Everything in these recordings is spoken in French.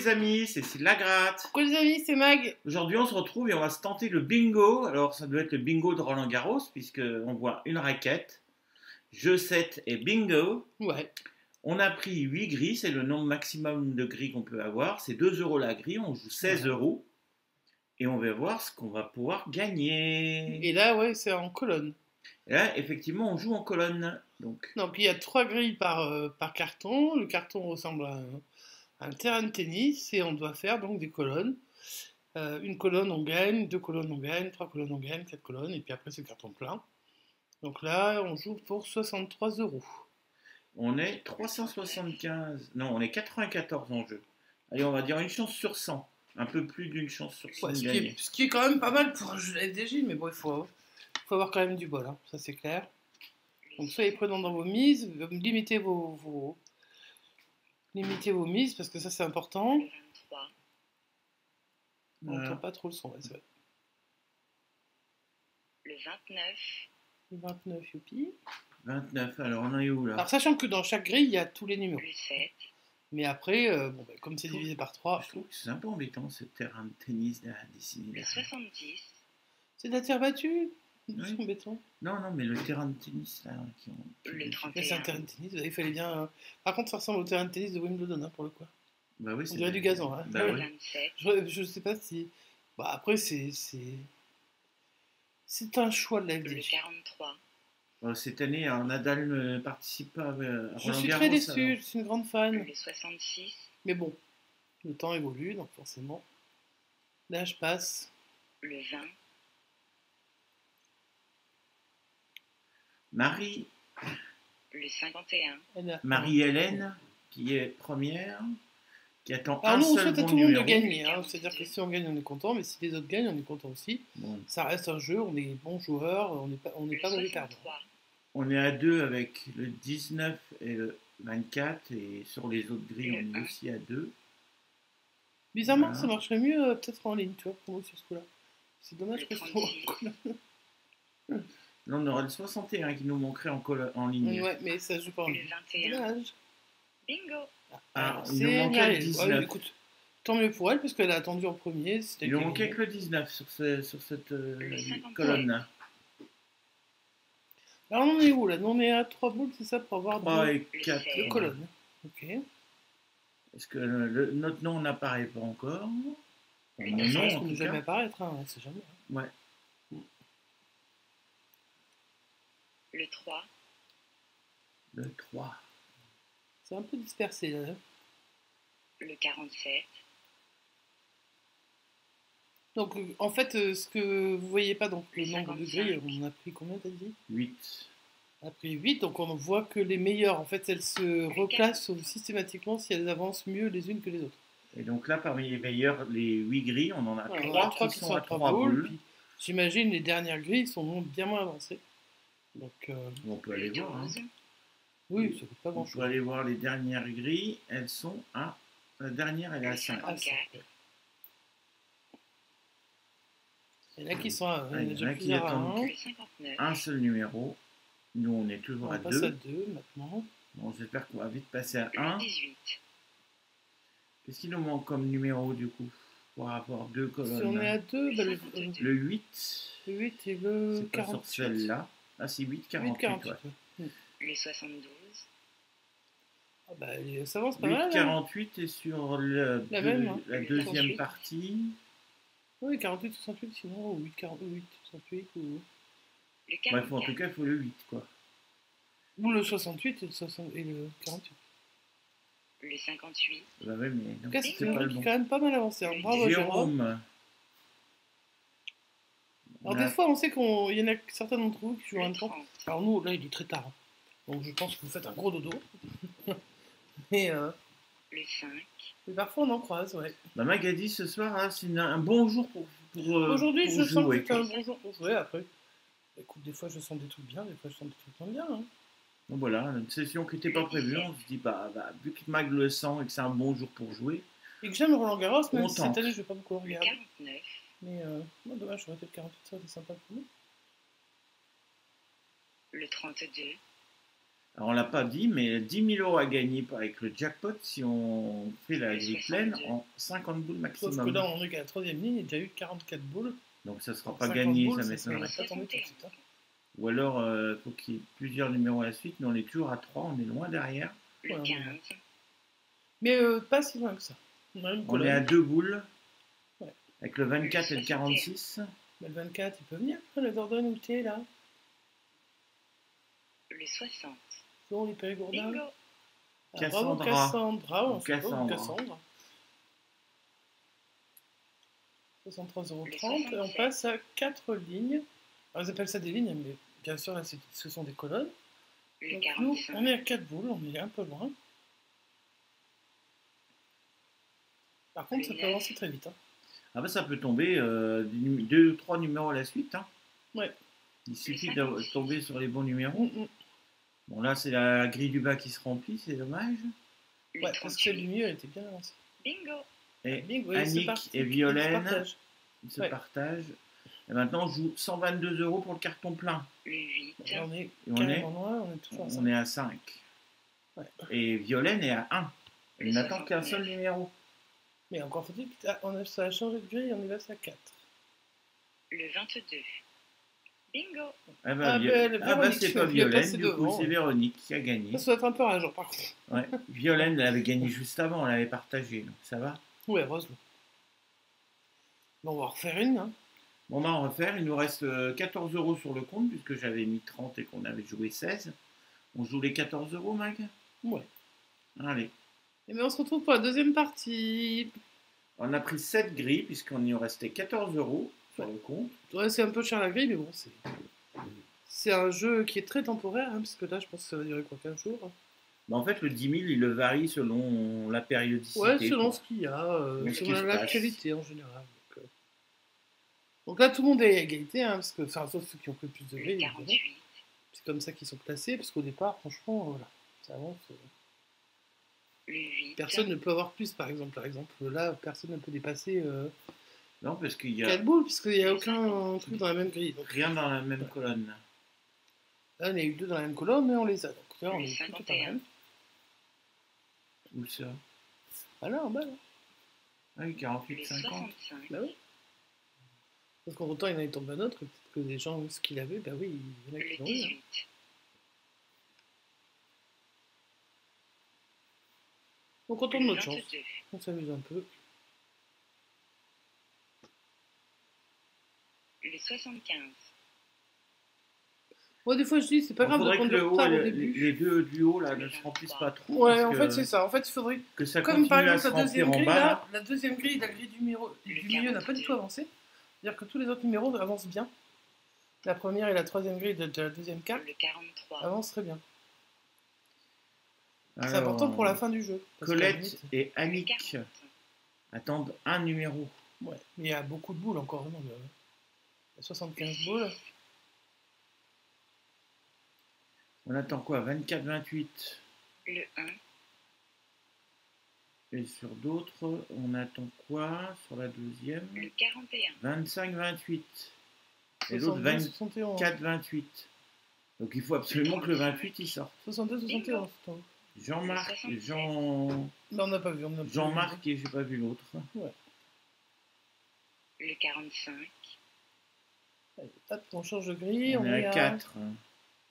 les amis, c'est la gratte. Coucou les amis, c'est Mag. Aujourd'hui on se retrouve et on va se tenter le bingo. Alors ça doit être le bingo de Roland Garros puisqu'on voit une raquette, jeu 7 et bingo. Ouais. On a pris 8 grilles, c'est le nombre maximum de grilles qu'on peut avoir. C'est 2 euros la grille, on joue 16 euros. Et on va voir ce qu'on va pouvoir gagner. Et là, ouais, c'est en colonne. Et là, effectivement, on joue en colonne. Donc, il y a 3 grilles par carton. Le carton ressemble à un terrain de tennis et on doit faire donc des colonnes. Une colonne on gagne, 2 colonnes on gagne, 3 colonnes on gagne, 4 colonnes et puis après c'est le carton plein. Donc là on joue pour 63 euros. On est 375, non on est 94 en jeu. Allez on va dire une chance sur 100. Un peu plus d'une chance sur 100 de gagner. Ce qui est quand même pas mal pour un jeu FDJ, mais bon il faut avoir quand même du bol, hein, ça c'est clair. Donc soyez prudents dans vos mises, limitez vos mises parce que ça c'est important. On n'entend pas trop le son, ouais, c'est vrai. Le 29. Le 29, youpi. 29, alors on est où là? Alors sachant que dans chaque grille, il y a tous les numéros. Le 7. Mais après, comme c'est divisé par 3... Je trouve que c'est un peu embêtant ce terrain de tennis dessiné Le là. 70. C'est de la terre battue? Oui. C'est embêtant. Non, mais le terrain de tennis là. Le 31. Mais c'est un terrain de tennis, il fallait bien... Par contre, ça ressemble au terrain de tennis de Wimbledon, hein, pour le coup. Bah oui, On dirait du gazon, hein. Bah Le oui. 27. Je sais pas si... Bah après, c'est un choix de la Le FDJ. 43. Cette année, Nadal ne participe pas à Roland Je suis Garros. très déçue, alors. je suis une grande fan. Le 66. Mais bon, le temps évolue, donc forcément, l'âge passe. Le 20. Le 51. Marie-Hélène, qui est première, qui attend Alors un nous, on seul souhaite à bon tout le monde de numéro. gagner, hein. C'est-à-dire que si on gagne, on est content, mais si les autres gagnent, on est content aussi. Bon. Ça reste un jeu, on est bons joueurs, on n'est pas Le mauvais perdants. 63. On est à 2 avec le 19 et le 24, et sur les autres grilles, on est aussi à 2. Bizarrement, Voilà. ça marcherait mieux peut-être en ligne, tu vois, pour nous sur ce coup-là. C'est dommage Le que ce soit 36. en colonne. Là, on aurait le 61 qui nous manquerait en ligne. Ouais, mais ça joue pas en Le ligne. 21. Dommage. Bingo. Ah, il c'est nous manquait le Maëlle. 19. Ouais, écoute, tant mieux pour elle, parce qu'elle a attendu en premier. Il nous manquait que le 19 sur cette Le 53. colonne. Alors on en est où là? Nous, on est à 3 boules, c'est ça, pour avoir 3 deux et 4. Le colonnes. Ok. Est-ce que notre nom n'apparaît pas encore? Le Mon neuf, Ça nom, risque en de tout nous jamais cas. apparaître, hein, on sait jamais. Ouais. Le 3. Le 3. C'est un peu dispersé là. Le 47. Donc en fait, ce que vous voyez pas, donc le Le nombre de 55. grilles, on a pris combien t'as dit? 8. On a pris 8, donc on voit que les meilleures, en fait, elles se replacent systématiquement si elles avancent mieux les unes que les autres. Et donc là, parmi les meilleurs, les 8 grilles, on en a Voilà, on 3 a 3 qui sont à 3 boules, boules. puis j'imagine les dernières grilles sont bien moins avancées. Donc On peut aller Le voir. Hein. 12. oui, ça coûte pas On grand peut chose. aller voir les dernières grilles. Elles sont à... La dernière, elle est à 5. Ah, ça, ouais. Il y en a qui sont à Ah, il y en a déjà qui plusieurs à attendent. 1. Le 59. Un seul numéro. Nous, on est toujours On à passe à 2. 2 maintenant. Bon, j'espère qu'on va vite passer à 1. Le 18. Qu'est-ce qu'il nous manque comme numéro, du coup, pour avoir 2 Si on est colonnes? à 2, Le Le 8. le 8 et le C'est pas sur 48. celle-là. Ah, c'est 8, 48. 48, Ouais. ouais. Le 72. Ah bah, ça avance pas 8, mal. Hein. 48 est sur La même, hein. la deuxième 68. partie. Oui, 48, 68, sinon, ou 8, 48, 68, ou... Le Bref, en 44. tout cas, il faut le 8, quoi. Ou le 68 et le 48. Le 58. Bah ouais, mais En tout non, cas, c'est c'est une pas roue le qui est bon. quand même pas mal avancée. Hein. Bravo, Jérôme. Jérôme. Alors, des fois, on sait qu'il y en a certains d'entre vous qui jouent en Le même temps. 30. Alors, nous, là, il est très tard. Hein. Donc, je pense que vous faites un gros dodo. mais, Le 5. mais parfois, on en croise, ouais. Bah, Magali, ce soir, hein, c'est un bon jour pour Aujourd'hui, pour je sens que jouer. c'est un bon jour pour jouer. Après, écoute, des fois, je sens des trucs bien, des fois, je sens des trucs moins bien. Hein. Donc voilà, une session qui n'était pas prévue, on se dit, bah, vu que Mag le sent et que c'est un bon jour pour jouer, Et que j'aime Roland Garros, même On si cette tente. année, je vais pas beaucoup le Le regarder. 49. Mais, non, dommage, j'aurais fait le 48, ça aurait été sympa pour nous. Le 32. Alors, on l'a pas dit, mais 10 000 € à gagner avec le jackpot si on fait la grille pleine en 50 boules Sauf que maximum. là, on est qu'à la troisième ligne, il y a déjà eu 44 boules. Donc ça sera Donc, pas 50 gagné, boules, ça ça m'étonnerait. serait pas tombé tout de suite, hein. Ou alors, faut qu'il y ait plusieurs numéros à la suite, mais on est toujours à 3, on est loin derrière. Le Ouais, 15. Mais pas si loin que ça. On a une On est à colonne. 2 boules, Ouais. avec le 24 et le 46. Mais le 24, il peut venir, hein, le Dordogne où t'es là. Le 60. Bon, les Périgourdins. Bingo. Ah, bravo Cassandra. Cassandra. Ou On sait pas où Cassandra. Cassandra. 63,30 Le € et on 67. passe à 4 lignes. Alors, ils appellent ça des lignes, mais bien sûr, là, ce sont des colonnes. Le Donc, nous, 45. on est à 4 boules, on est un peu loin. Par contre, ça peut avancer très vite, hein. Ah bah ça peut tomber 2 ou 3 numéros à la suite. Hein. Ouais. Il suffit de tomber sur les bons numéros. Mm. Bon là c'est la grille du bas qui se remplit, c'est dommage. Le Ouais, parce que celle 38. du milieu, elle était bien avancée. Bingo. Et Bingo, et c'est Annick parti. et Ils se Violaine, partagent. ils se Ouais. partagent. Et maintenant on joue 122 € pour le carton plein. Le 8. Là, on est on carrément loin, on est toujours à On 5. est à 5. Ouais. Et Violaine est à 1. Il n'attend qu'un seul numéro. Mais encore faut-il que ça a changé de grille, on est passé à 4. Le 22. Bingo. Ah Ah ben, Véronique, c'est pas il est Violaine, passé du coup devant. c'est Véronique qui a gagné. Ça doit être un peu rageant par contre. Ouais. Violaine elle avait gagné juste avant, on l'avait partagé, donc ça va. Ouais, heureusement. Bon, on va en refaire une, hein. Bon, on va en refaire. Il nous reste 14 € sur le compte, puisque j'avais mis 30 et qu'on avait joué 16. On joue les 14 €, Mag? Ouais. Allez. Et bien on se retrouve pour la deuxième partie. On a pris 7 grilles, puisqu'on y restait 14 € sur le compte. Ouais, c'est un peu cher la grille, mais bon, c'est un jeu qui est très temporaire, hein, parce que là, je pense que ça va durer quoi, 15 jours. Mais en fait, le 10 000, il le varie selon la périodicité. Ouais, selon quoi. ce qu'il y a, Donc, ce qui selon se l'actualité en général. Donc là, tout le monde est à égalité, hein, parce que, enfin, sauf ceux qui ont pris plus de Le grilles, évidemment. 48. C'est comme ça qu'ils sont placés, parce qu'au départ, franchement, voilà, ça avance. Le 8. Personne ne peut avoir plus, par exemple. Par exemple, là, personne ne peut dépasser Non, parce qu'il y a 4 boules, puisqu'il n'y a aucun truc dans la même grille. Donc, rien dans la même colonne. là, il y a eu 2 dans la même colonne, mais on les a. Donc là, on Le est plutôt pas 51. mal. Où ça? Ah là, en bas, là. Ah oui, Le 48, 50. 65. Bah oui. Parce qu'en temps, il y en a qui tombent à d'autres, peut-être que des gens, ce qu'il avait, bah oui, il y en a qui Le l'ont eu. Hein. 18. Donc on tourne Le notre chance, 22. on s'amuse un peu. Le 75. Moi, des fois, je dis, c'est pas Il grave de faudrait que prendre du le haut, retard au les début. deux du haut là, ne se remplissent pas trop. Ouais, parce en que- fait, c'est ça. En fait, il faudrait. Que ça Comme par continue à exemple, se la deuxième remplir en grille, bas. là, la deuxième grille, la grille du milieu n'a pas du tout avancé. C'est-à-dire que tous les autres numéros avancent bien. La première et la troisième grille de la deuxième carte Le 43. avancent très bien. C'est Alors, important pour la fin du jeu. parce qu'à la Colette limite- et Le Annick 40. attendent un numéro. Ouais, mais il y a beaucoup de boules encore. Non, il y a 75 boules. On attend quoi? 24, 28. Le 1. Et sur d'autres, on attend quoi? Sur la deuxième? Le 41. 25, 28. Et l'autre 62, 71. 24, 28. Donc il faut absolument que le 28 il sorte. 62, 71. attends. Jean-Marc, Le 67. Non, on n'a pas vu. Jean-Marc et j'ai pas vu l'autre. Le 45. Allez, hop, on change de grille. On est à 4.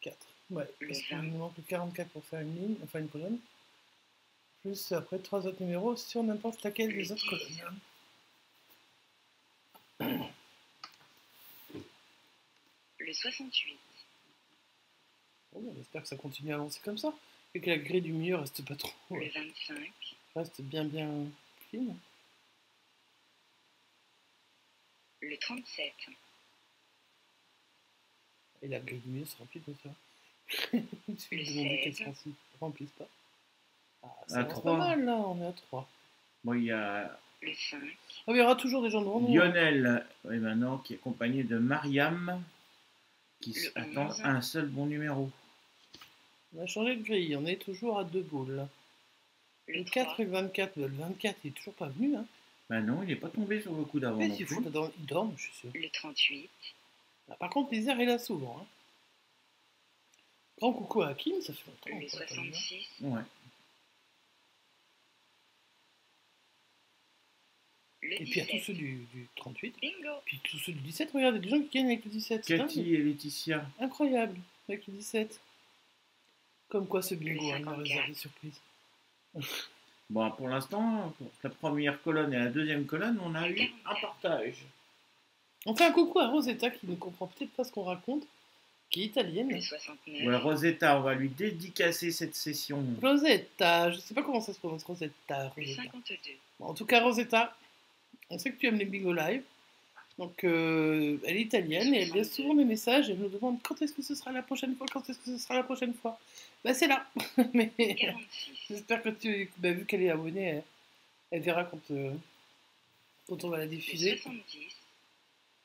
4. Ouais, Le parce qu'il 20. nous manque le 44 pour faire une ligne, enfin une colonne. Plus après 3 autres numéros sur n'importe laquelle des autres colonnes. Le 68. Bon, j'espère que ça continue à avancer comme ça. Et que la grille du milieu reste pas trop. Le 25. Reste bien clean. Le 37. Et la grille du milieu se remplit comme ça. Il suffit de Le demander qu'elle 16. se remplisse pas. Ah, ça À avance 3. pas mal là, on est à 3. Bon, il y a Le 5. Ah, mais il y aura toujours des gens devant nous. hein. Lionel, oui, maintenant, qui est accompagné de Mariam, qui Le attend 11. un seul bon numéro. On a changé de grille, on est toujours à 2 boules. Le Le 4 3. et le 24, le 24 il est toujours pas venu. Hein. Bah non, il n'est pas tombé sur le coup d'avant. Mais non c'est plus. fou, il dorme, je suis sûr. Le 38. Ah, par contre, l'Isère est là souvent. Hein. Grand coucou à Hakim, ça fait longtemps. Le quoi, t'as vu, hein. 66. Ouais. Le Et puis à tous 17. ceux du 38. Bingo. Puis tous ceux du 17, regardez, des gens qui gagnent avec le 17. C'est dingue. Cathy et Laetitia. Incroyable, avec le 17. Comme quoi ce bingo, Le hein, nous 54. réserve des surprises. Bon, pour l'instant, pour la première colonne et la deuxième colonne, on a eu un partage. On fait un coucou à Rosetta qui ne comprend peut-être pas ce qu'on raconte, qui est italienne. Le 69. Ouais, Rosetta, on va lui dédicacer cette session. Rosetta, je sais pas comment ça se prononce, Rosetta. Le Rosetta. 52. Bon, en tout cas, Rosetta, on sait que tu aimes les bingo live. Donc, elle est italienne et elle laisse souvent des messages. Elle nous demande quand est-ce que ce sera la prochaine fois, quand est-ce que ce sera la prochaine fois. Bah, c'est là. Mais 46. j'espère que bah, vu qu'elle est abonnée, elle verra quand on va la Le diffuser. 70.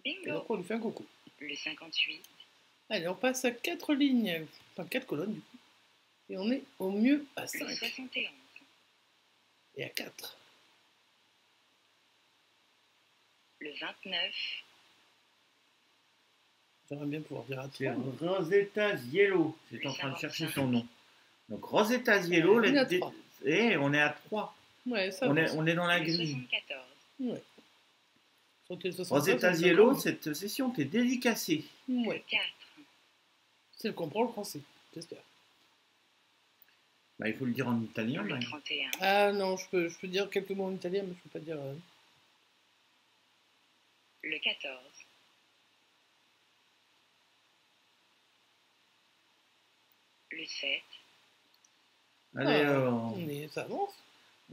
Et Bingo. donc, on lui fait un coucou. Le 58. Allez, on passe à 4 lignes, enfin 4 colonnes du coup. Et on est au mieux à Le 5 71. et à 4. Le 29. J'aimerais bien pouvoir dire à C'est 3. Rosetta Ziello. J'étais en train de chercher son nom. Donc Rosetta Ziello, On est à les- 3. et on est à 3. Ouais, ça On va. est dans la Le grille. 74. Ouais. Sur tes 75, Rosetta on est Ziello, d'accord. cette session t'est dédicacée. Le Ouais, 4. c'est le comprend le français, j'espère. Bah, il faut le dire en italien. Le mais- 31. Ah non, je peux dire quelques mots en italien, mais je peux pas dire. Le 14. Le 7. Allez, Ça avance.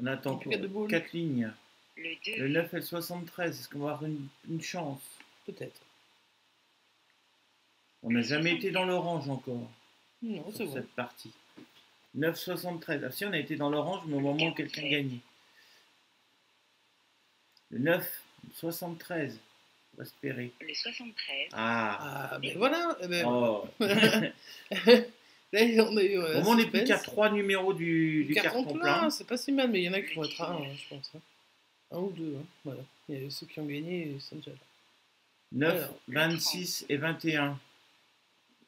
on attend en tout cas, de boules. 4 lignes. Le 2. Le 9 et le 73, est-ce qu'on va avoir une chance? Peut-être. On n'a jamais été dans l'orange encore Non, c'est sur bon. cette partie. 9,73. Ah si, on a été dans l'orange, mais au moment où quelqu'un gagnait. Le 9,73. On va espérer. Le 73. Ah. Ah, ben voilà. eh ben, Oh. Là, on a eu. Au moment, on n'est plus qu'à 3 numéros du carton plein. plein, c'est pas si mal, mais il y en a qui vont être à 1, je pense. Hein. 1 ou 2, hein. Voilà. Il y a ceux qui ont gagné, ils sont déjà là. 9, Alors, 26 et 21.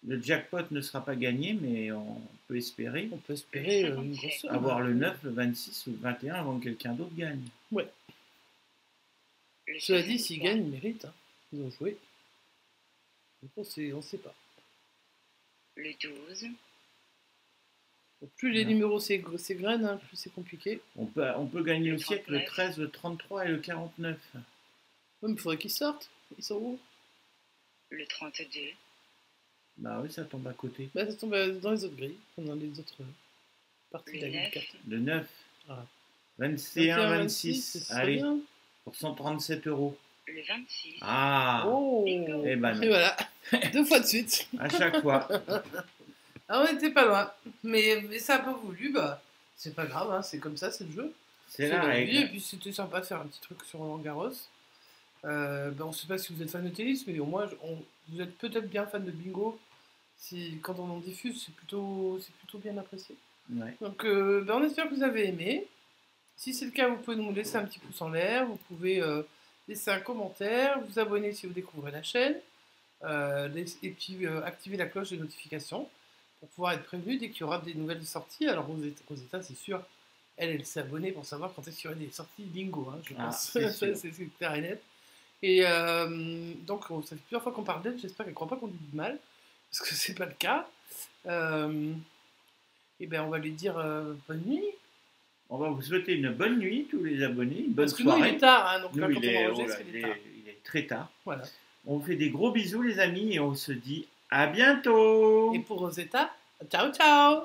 Le jackpot ne sera pas gagné, mais on peut espérer On peut espérer une grosse somme. avoir le 9, le 26 ou le 21 avant que quelqu'un d'autre gagne. Le Cela dit, s'ils 63. gagnent, ils méritent. Hein. Ils ont joué. Donc on sait pas. Le 12. Donc, plus les Non. numéros s'égrènent, hein, plus c'est compliqué. On peut gagner Le aussi avec le 39. 13, le 33 et le 49. Ouais, mais il faudrait qu'ils sortent. Ils sont où? Le 32. Bah oui, ça tombe à côté. Bah, ça tombe dans les autres grilles, comme dans les autres parties de Le la grille 9. carton. Le 9, Voilà. 21, 26, 26. ce serait Allez, bien. pour 137 euros. Le 26. Ah, Oh! Bingo. Eh ben non. Et voilà, 2 fois de suite. à chaque fois. Ah, on était pas loin. Mais ça a pas voulu, bah, c'est pas grave, hein, c'est comme ça, c'est le jeu. C'est la la vie, et règle. puis c'était sympa de faire un petit truc sur Roland Garros. On ne sait pas si vous êtes fan de tennis, mais au moins vous êtes peut-être bien fan de bingo. Quand on en diffuse, c'est plutôt bien apprécié. Ouais. Donc on espère que vous avez aimé. Si c'est le cas, vous pouvez nous laisser un petit pouce en l'air, vous pouvez laisser un commentaire, vous abonner si vous découvrez la chaîne, et puis activer la cloche de notification pour pouvoir être prévenu dès qu'il y aura des nouvelles sorties. Alors Rosetta, c'est sûr, elle s'est abonnée pour savoir quand est-ce qu'il y aurait des sorties bingo, hein, je Ah, pense. c'est Ça, sûr. c'est clair et net. Et donc, ça fait plusieurs fois qu'on parle d'elle, j'espère qu'elle ne croit pas qu'on dit du mal, parce que c'est pas le cas. Et ben on va lui dire bonne nuit. On va vous souhaiter une bonne nuit, tous les abonnés. Une bonne Parce que nous, soirée. il est tard, hein, donc là, Nous, quand il est, on oh là, enregistre, il est tard. il est très tard. Voilà. On vous fait des gros bisous, les amis, et on se dit à bientôt. Et pour Rosetta, ciao ciao!